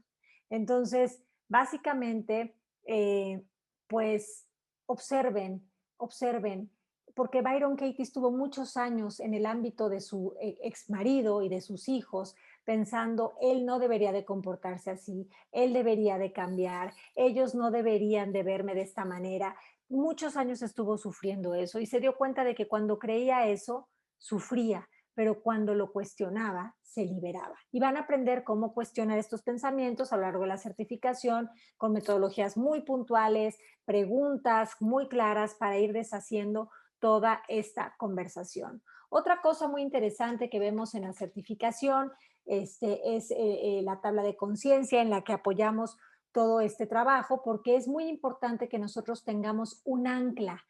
S1: Entonces, básicamente, eh, pues observen, observen, porque Byron Katie estuvo muchos años en el ámbito de su ex marido y de sus hijos, pensando, él no debería de comportarse así, él debería de cambiar, ellos no deberían de verme de esta manera. Muchos años estuvo sufriendo eso y se dio cuenta de que cuando creía eso, sufría, pero cuando lo cuestionaba, se liberaba. Y van a aprender cómo cuestionar estos pensamientos a lo largo de la certificación con metodologías muy puntuales, preguntas muy claras para ir deshaciendo toda esta conversación. Otra cosa muy interesante que vemos en la certificación es la tabla de conciencia en la que apoyamos todo este trabajo, porque es muy importante que nosotros tengamos un ancla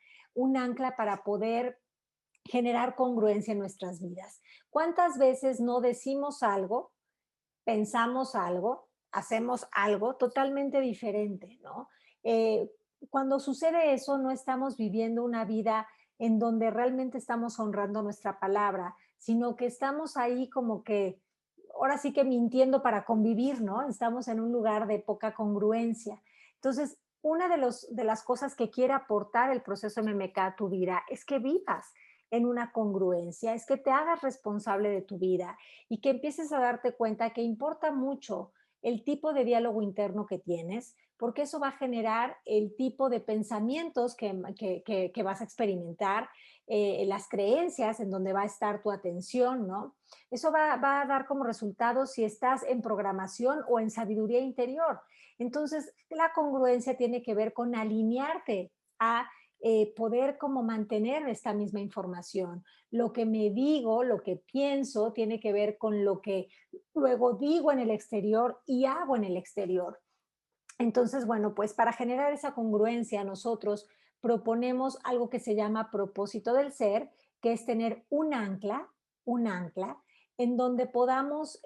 S1: para poder generar congruencia en nuestras vidas. ¿Cuántas veces no decimos algo, pensamos algo, hacemos algo totalmente diferente, ¿no? Eh, Cuando sucede eso, no estamos viviendo una vida en donde realmente estamos honrando nuestra palabra, sino que estamos ahí como que, ahora sí que mintiendo para convivir, ¿no? Estamos en un lugar de poca congruencia. Entonces, una de las cosas que quiere aportar el proceso MMK a tu vida es que vivas en una congruencia, es que te hagas responsable de tu vida y que empieces a darte cuenta que importa mucho el tipo de diálogo interno que tienes, porque eso va a generar el tipo de pensamientos que vas a experimentar, las creencias en donde va a estar tu atención, ¿no? Eso va a dar como resultado si estás en programación o en sabiduría interior. Entonces, la congruencia tiene que ver con alinearte a poder como mantener esta misma información. Lo que me digo, lo que pienso, tiene que ver con lo que luego digo en el exterior y hago en el exterior. Entonces, bueno, pues para generar esa congruencia, nosotros proponemos algo que se llama propósito del ser, que es tener un ancla en donde podamos,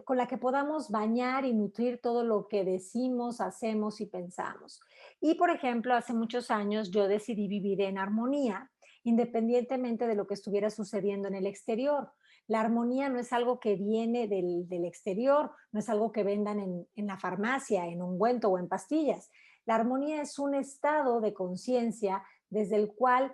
S1: con la que podamos bañar y nutrir todo lo que decimos, hacemos y pensamos. Y, por ejemplo, hace muchos años yo decidí vivir en armonía, independientemente de lo que estuviera sucediendo en el exterior. La armonía no es algo que viene del exterior, no es algo que vendan en la farmacia, en ungüento o en pastillas. La armonía es un estado de conciencia desde el cual,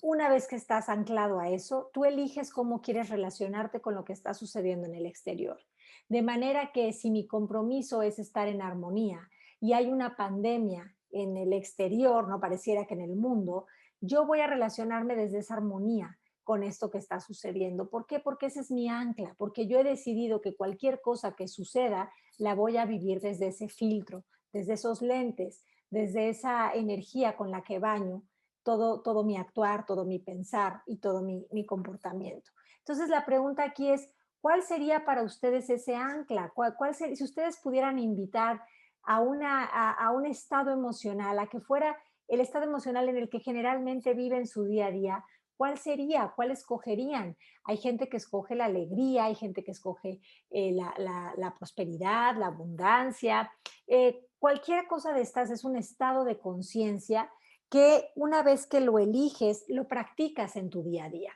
S1: una vez que estás anclado a eso, tú eliges cómo quieres relacionarte con lo que está sucediendo en el exterior. De manera que si mi compromiso es estar en armonía y hay una pandemia en el exterior, no pareciera que en el mundo, yo voy a relacionarme desde esa armonía con esto que está sucediendo. ¿Por qué? Porque ese es mi ancla, porque yo he decidido que cualquier cosa que suceda la voy a vivir desde ese filtro, desde esos lentes, desde esa energía con la que baño todo mi actuar, todo mi pensar y todo mi comportamiento. Entonces, la pregunta aquí es, ¿cuál sería para ustedes ese ancla? ¿Cuál sería, si ustedes pudieran invitar a un estado emocional, a que fuera el estado emocional en el que generalmente viven su día a día, ¿cuál sería? ¿Cuál escogerían? Hay gente que escoge la alegría, hay gente que escoge la prosperidad, la abundancia. Cualquier cosa de estas es un estado de conciencia que una vez que lo eliges, lo practicas en tu día a día.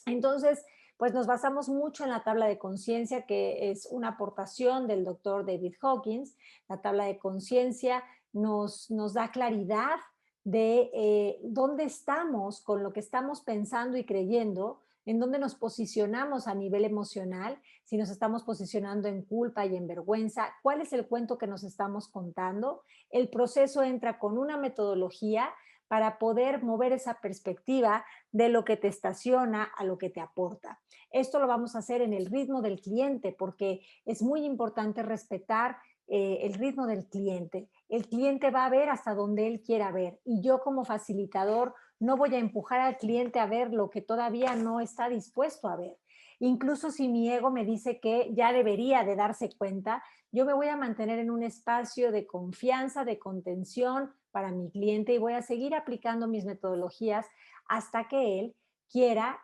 S1: Entonces, pues nos basamos mucho en la tabla de conciencia, que es una aportación del doctor David Hawkins. La tabla de conciencia nos da claridad de dónde estamos con lo que estamos pensando y creyendo, en dónde nos posicionamos a nivel emocional, si nos estamos posicionando en culpa y en vergüenza, cuál es el cuento que nos estamos contando. El proceso entra con una metodología para poder mover esa perspectiva de lo que te estaciona a lo que te aporta. Esto lo vamos a hacer en el ritmo del cliente porque es muy importante respetar el ritmo del cliente. El cliente va a ver hasta donde él quiera ver y yo como facilitador no voy a empujar al cliente a ver lo que todavía no está dispuesto a ver. Incluso si mi ego me dice que ya debería de darse cuenta, yo me voy a mantener en un espacio de confianza, de contención para mi cliente y voy a seguir aplicando mis metodologías hasta que él quiera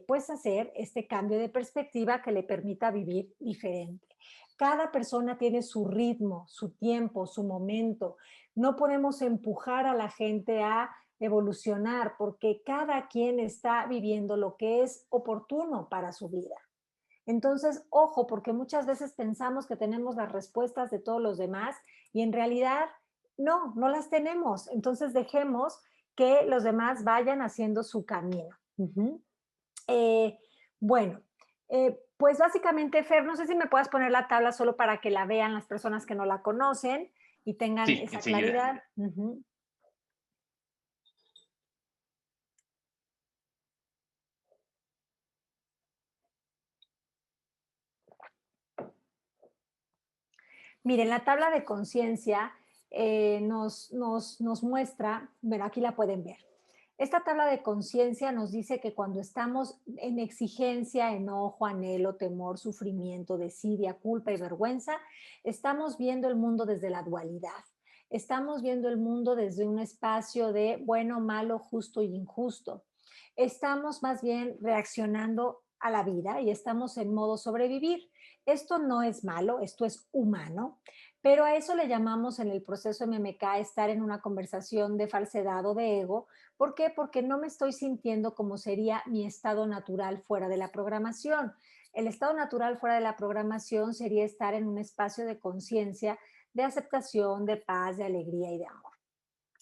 S1: pues hacer este cambio de perspectiva que le permita vivir diferente. Cada persona tiene su ritmo, su tiempo, su momento. No podemos empujar a la gente a evolucionar porque cada quien está viviendo lo que es oportuno para su vida. Entonces, ojo, porque muchas veces pensamos que tenemos las respuestas de todos los demás y en realidad no las tenemos. Entonces, dejemos que los demás vayan haciendo su camino. Ujú. Eh, bueno, pues básicamente, Fer, no sé si me puedas poner la tabla solo para que la vean las personas que no la conocen y tengan
S2: Sí,
S1: esa
S2: enseguida.
S1: claridad. Ujú. Miren, la tabla de conciencia nos muestra, bueno, aquí la pueden ver. Esta tabla de conciencia nos dice que cuando estamos en exigencia, enojo, anhelo, temor, sufrimiento, desidia, culpa y vergüenza, estamos viendo el mundo desde la dualidad. Estamos viendo el mundo desde un espacio de bueno, malo, justo y injusto. Estamos más bien reaccionando a la vida y estamos en modo sobrevivir. Esto no es malo, esto es humano, pero a eso le llamamos en el proceso MMK estar en una conversación de falsedad o de ego. ¿Por qué? Porque no me estoy sintiendo como sería mi estado natural fuera de la programación. El estado natural fuera de la programación sería estar en un espacio de conciencia, de aceptación, de paz, de alegría y de amor.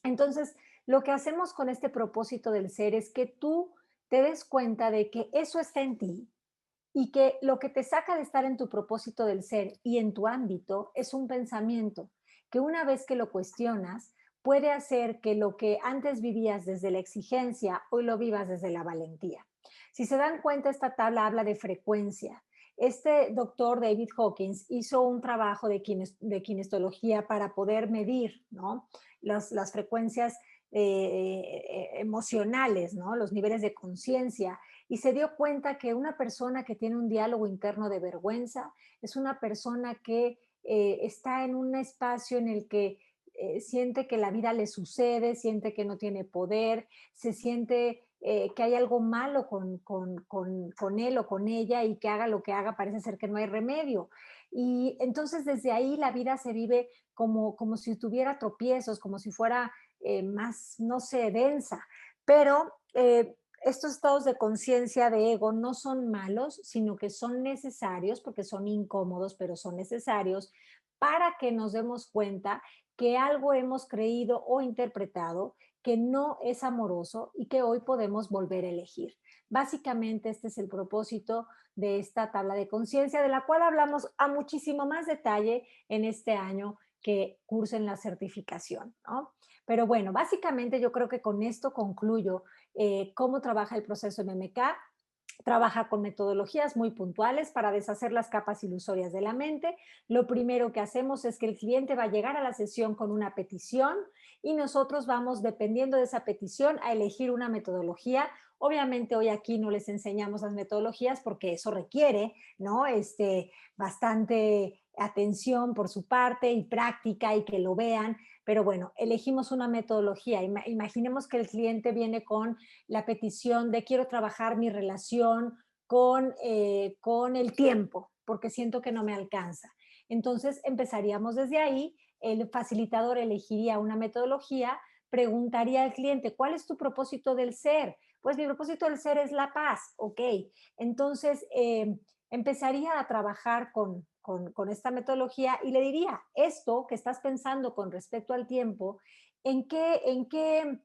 S1: Entonces, lo que hacemos con este propósito del ser es que tú te des cuenta de que eso está en ti, y que lo que te saca de estar en tu propósito del ser y en tu ámbito es un pensamiento que una vez que lo cuestionas puede hacer que lo que antes vivías desde la exigencia hoy lo vivas desde la valentía. Si se dan cuenta, esta tabla habla de frecuencia. Este doctor David Hawkins hizo un trabajo de kinestología para poder medir, ¿no?, las frecuencias emocionales, ¿no?, los niveles de conciencia, y se dio cuenta que una persona que tiene un diálogo interno de vergüenza es una persona que está en un espacio en el que siente que la vida le sucede, siente que no tiene poder, se siente que hay algo malo con él o con ella y que haga lo que haga parece ser que no hay remedio. Y entonces desde ahí la vida se vive como si tuviera tropiezos, como si fuera más, no sé, densa. Pero estos estados de conciencia de ego no son malos, sino que son necesarios porque son incómodos, pero son necesarios para que nos demos cuenta que algo hemos creído o interpretado que no es amoroso y que hoy podemos volver a elegir. Básicamente este es el propósito de esta tabla de conciencia, de la cual hablamos a muchísimo más detalle en este año que cursen la certificación, ¿no? Pero bueno, básicamente yo creo que con esto concluyo cómo trabaja el proceso MMK. Trabaja con metodologías muy puntuales para deshacer las capas ilusorias de la mente. Lo primero que hacemos es que el cliente va a llegar a la sesión con una petición y nosotros vamos, dependiendo de esa petición, a elegir una metodología. Obviamente hoy aquí no les enseñamos las metodologías porque eso requiere, ¿no?, bastante atención por su parte y práctica y que lo vean. Pero bueno, elegimos una metodología. Imaginemos que el cliente viene con la petición de quiero trabajar mi relación con el tiempo, porque siento que no me alcanza. Entonces empezaríamos desde ahí, el facilitador elegiría una metodología, preguntaría al cliente, ¿cuál es tu propósito del ser? Pues mi propósito del ser es la paz, ok. Entonces empezaría a trabajar con esta metodología y le diría, esto que estás pensando con respecto al tiempo, ¿en qué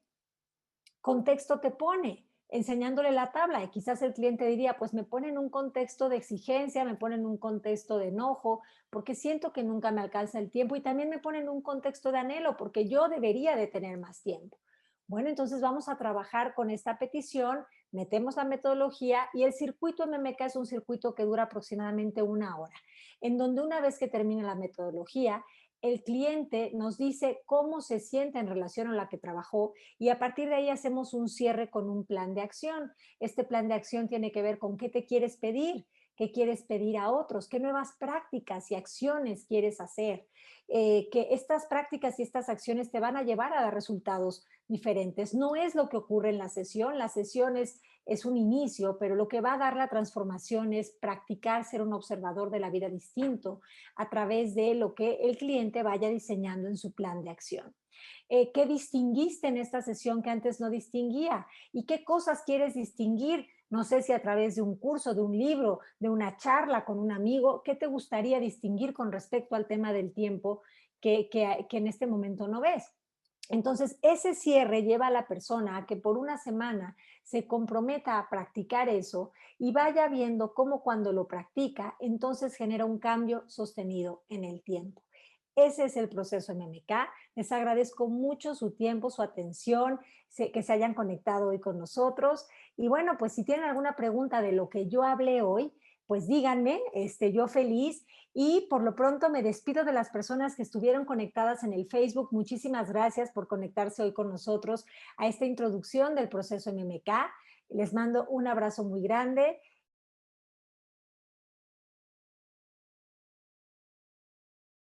S1: contexto te pone? Enseñándole la tabla y quizás el cliente diría, pues me pone en un contexto de exigencia, me pone en un contexto de enojo, porque siento que nunca me alcanza el tiempo y también me pone en un contexto de anhelo, porque yo debería de tener más tiempo. Bueno, entonces vamos a trabajar con esta petición, metemos la metodología y el circuito MMK es un circuito que dura aproximadamente 1 hora, en donde una vez que termine la metodología, el cliente nos dice cómo se siente en relación a la que trabajó y a partir de ahí hacemos un cierre con un plan de acción. Este plan de acción tiene que ver con qué te quieres pedir, qué quieres pedir a otros, qué nuevas prácticas y acciones quieres hacer, que estas prácticas y estas acciones te van a llevar a dar resultados diferentes. No es lo que ocurre en la sesión es un inicio, pero lo que va a dar la transformación es practicar ser un observador de la vida distinto a través de lo que el cliente vaya diseñando en su plan de acción. ¿Qué distinguiste en esta sesión que antes no distinguía? ¿Y qué cosas quieres distinguir? No sé si a través de un curso, de un libro, de una charla con un amigo, ¿qué te gustaría distinguir con respecto al tema del tiempo que en este momento no ves? Entonces, ese cierre lleva a la persona a que por una semana se comprometa a practicar eso y vaya viendo cómo cuando lo practica, entonces genera un cambio sostenido en el tiempo. Ese es el proceso MMK. Les agradezco mucho su tiempo, su atención, que se hayan conectado hoy con nosotros. Y bueno, pues si tienen alguna pregunta de lo que yo hablé hoy, pues díganme, yo feliz. Y por lo pronto me despido de las personas que estuvieron conectadas en el Facebook. Muchísimas gracias por conectarse hoy con nosotros a esta introducción del proceso MMK. Les mando un abrazo muy grande